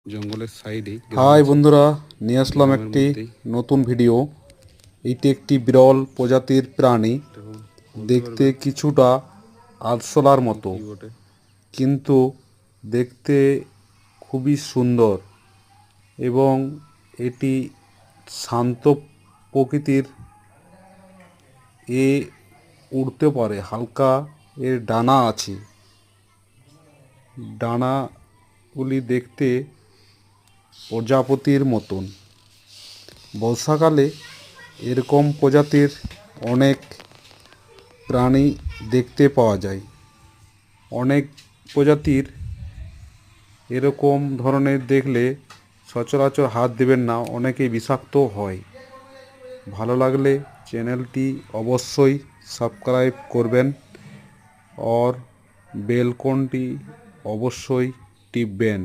জঙ্গলের সাইডে হাই বন্ধুরা, নিয়ে আসলাম একটি নতুন ভিডিও। এইটি একটি বিরল প্রজাতির প্রাণী, দেখতে কিছুটা আরশোলার মতো, কিন্তু দেখতে খুবই সুন্দর এবং এটি শান্ত প্রকৃতির। এ উড়তে পারে, হালকা এর ডানা আছে। ডানাগুলি দেখতে প্রজাপতির মতন। বর্ষাকালে এরকম প্রজাতির অনেক প্রাণী দেখতে পাওয়া যায়। অনেক প্রজাতির এরকম ধরনের দেখলে সচরাচর হাত দেবেন না, অনেকেই বিষাক্ত হয়। ভালো লাগলে চ্যানেলটি অবশ্যই সাবস্ক্রাইব করবেন আর বেলকনটি অবশ্যই টিপবেন।